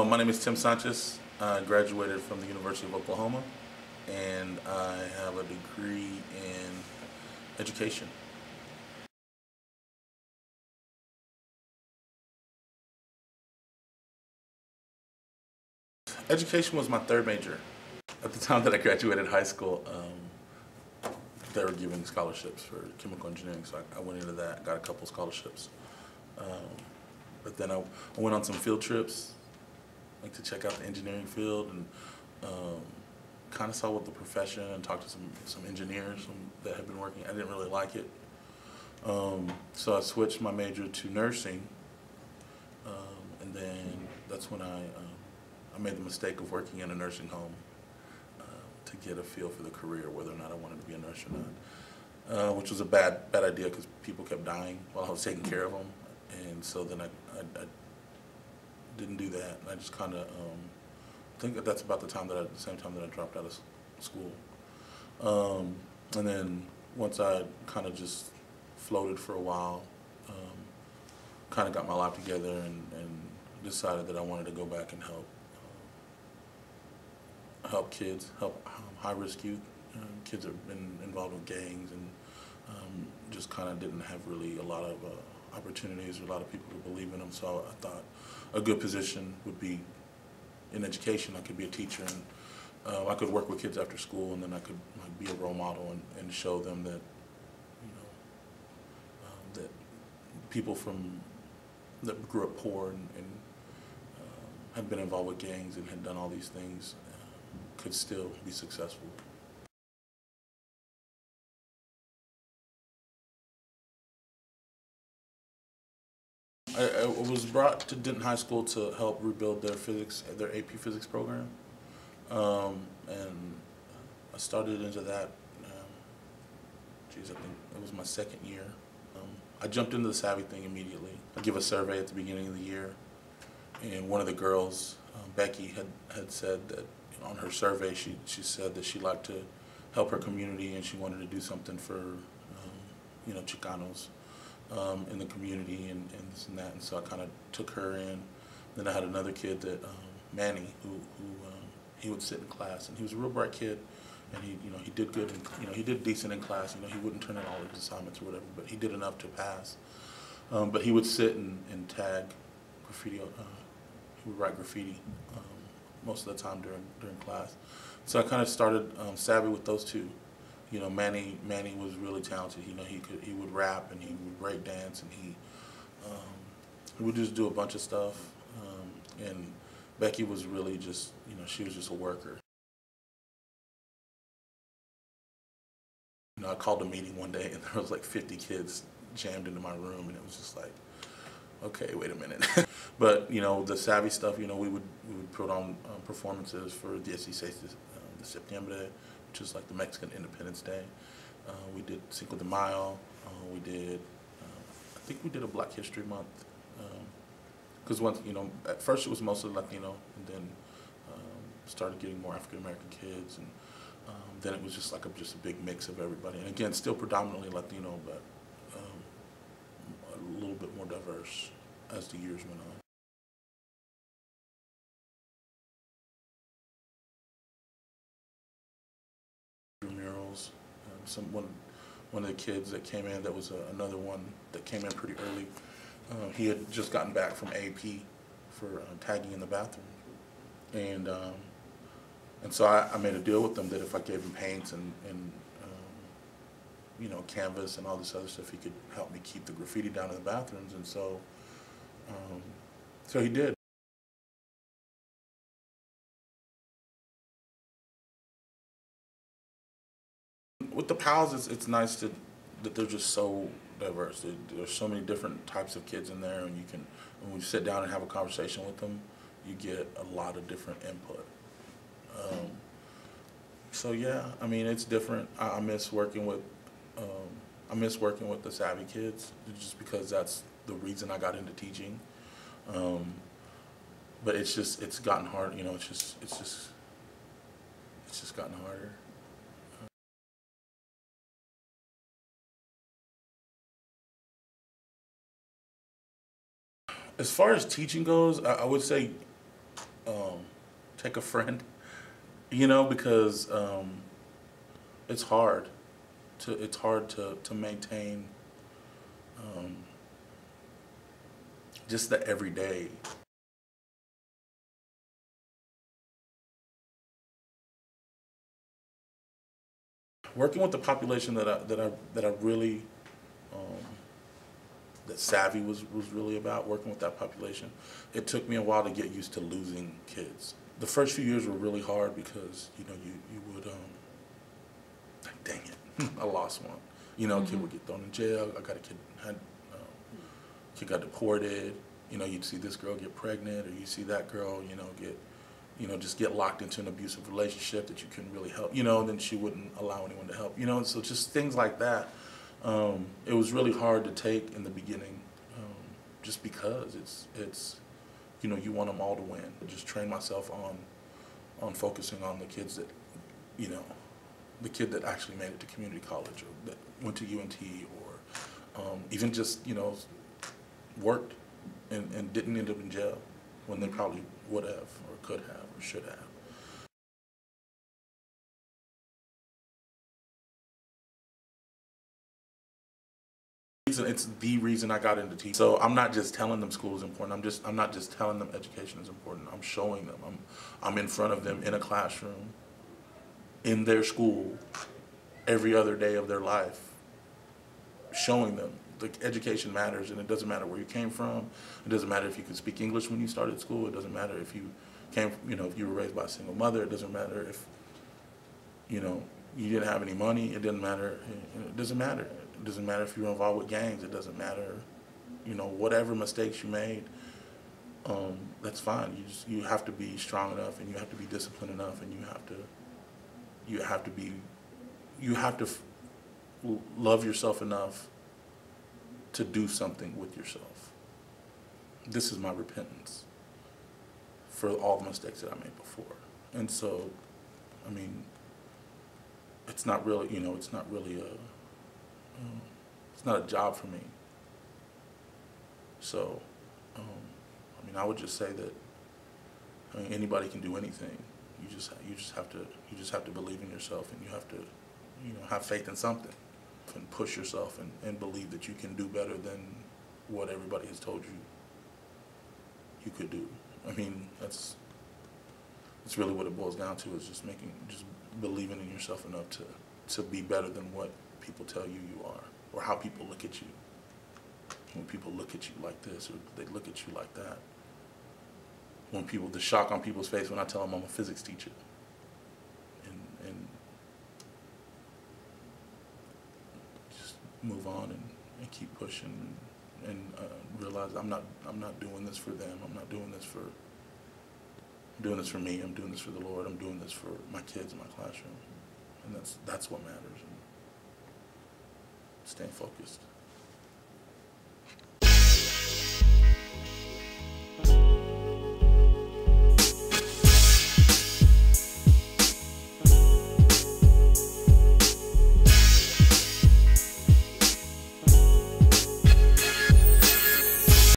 My name is Tim Sanchez. I graduated from the University of Oklahoma, and I have a degree in education. Education was my third major. At the time that I graduated high school, they were giving scholarships for chemical engineering, so I went into that, got a couple scholarships. Um, but then I went on some field trips, like to check out the engineering field, and kind of saw what the profession and talked to some engineers that had been working. I didn't really like it, so I switched my major to nursing, and then that's when I made the mistake of working in a nursing home to get a feel for the career, whether or not I wanted to be a nurse or not, which was a bad idea because people kept dying while I was taking care of them, and so then I didn't do that. I just kind of think that's about the same time that I dropped out of school, and then once I kind of just floated for a while, kind of got my life together and decided that I wanted to go back and help kids, help high-risk youth. Kids that have been involved with gangs and just kind of didn't have really a lot of opportunities or a lot of people to believe in them. So I thought a good position would be in education. I could be a teacher, and I could work with kids after school, and then I could be a role model and show them that, that people that grew up poor and had been involved with gangs and had done all these things could still be successful. I was brought to Denton High School to help rebuild their AP physics program, and I started into that. I think it was my second year. I jumped into the Savvy thing immediately. I give a survey at the beginning of the year, and one of the girls, Becky, had said that on her survey she said that she liked to help her community and she wanted to do something for Chicanos in the community and this and that, and so I kind of took her in. Then I had another kid that Manny, who he would sit in class, and he was a real bright kid, and he did good, and he did decent in class. He wouldn't turn in all his assignments or whatever, but he did enough to pass. But he would sit and tag graffiti. He would write graffiti most of the time during class. So I kind of started Savvy with those two. Manny was really talented. He would rap and he would break dance, and he would just do a bunch of stuff. And Becky was really just, she was just a worker. I called a meeting one day and there was like 50 kids jammed into my room, and it was just like, okay, wait a minute. But the Savvy stuff, we would put on performances for the 16 de Septiembre, which is like the Mexican Independence Day. We did Cinco de Mayo. We did, I think we did a Black History Month. Because once, at first it was mostly Latino, and then started getting more African American kids, and then it was just like just a big mix of everybody. And again, still predominantly Latino, but a little bit more diverse as the years went on. Murals. One of the kids that came in, that was another one that came in pretty early. He had just gotten back from AP for tagging in the bathroom, and so I made a deal with him that if I gave him paints and canvas and all this other stuff, he could help me keep the graffiti down in the bathrooms, and so he did. With the pals, it's nice that they're just so diverse. There's so many different types of kids in there, and when you sit down and have a conversation with them, you get a lot of different input. So yeah, it's different. I miss working with the Savvy kids, just because that's the reason I got into teaching. But it's gotten hard. It's just gotten harder. As far as teaching goes, I would say take a friend, you know, because it's hard to maintain um, just the everyday. Working with the population that I really um, that Savvy was really about, working with that population. It took me a while to get used to losing kids. The first few years were really hard because, you know, you would like, dang it, I lost one. You know, a kid would get thrown in jail. I got a kid kid got deported. You know, you'd see this girl get pregnant, or you see that girl, you know, just get locked into an abusive relationship that you couldn't really help. You know, and then she wouldn't allow anyone to help. You know, and so just things like that. It was really hard to take in the beginning, just because it's you know, you want them all to win. I just train myself on focusing on the kids that, you know, the kid that actually made it to community college, or that went to UNT, or even just, you know, worked and didn't end up in jail when they probably would have or could have or should have. It's the reason I got into teaching. So I'm not just telling them school is important. I'm not just telling them education is important. I'm showing them. I'm in front of them in a classroom, in their school, every other day of their life, showing them the education matters, and it doesn't matter where you came from. It doesn't matter if you could speak English when you started school. It doesn't matter if you came, you know, if you were raised by a single mother. It doesn't matter if, you know, you didn't have any money. It doesn't matter. It doesn't matter. It doesn't matter if you were involved with gangs. It doesn't matter, you know, whatever mistakes you made. That's fine. You have to be strong enough, and you have to be disciplined enough, and you have to love yourself enough to do something with yourself. This is my repentance for all the mistakes that I made before. And so, I mean, it's not really, you know, it's not really it's not a job for me. So, I mean, I would just say that, I mean, anybody can do anything. You just have to believe in yourself, and you have to, you know, have faith in something, and push yourself, and believe that you can do better than what everybody has told you could do. I mean, that's really what it boils down to, is just believing in yourself enough to be better than what people tell you you are, or how people look at you. When people look at you like this, or they look at you like that. When the shock on people's face when I tell them I'm a physics teacher. And just move on and keep pushing, and realize I'm not doing this for them. I'm doing this for me. I'm doing this for the Lord. I'm doing this for my kids in my classroom. And that's what matters. And staying focused.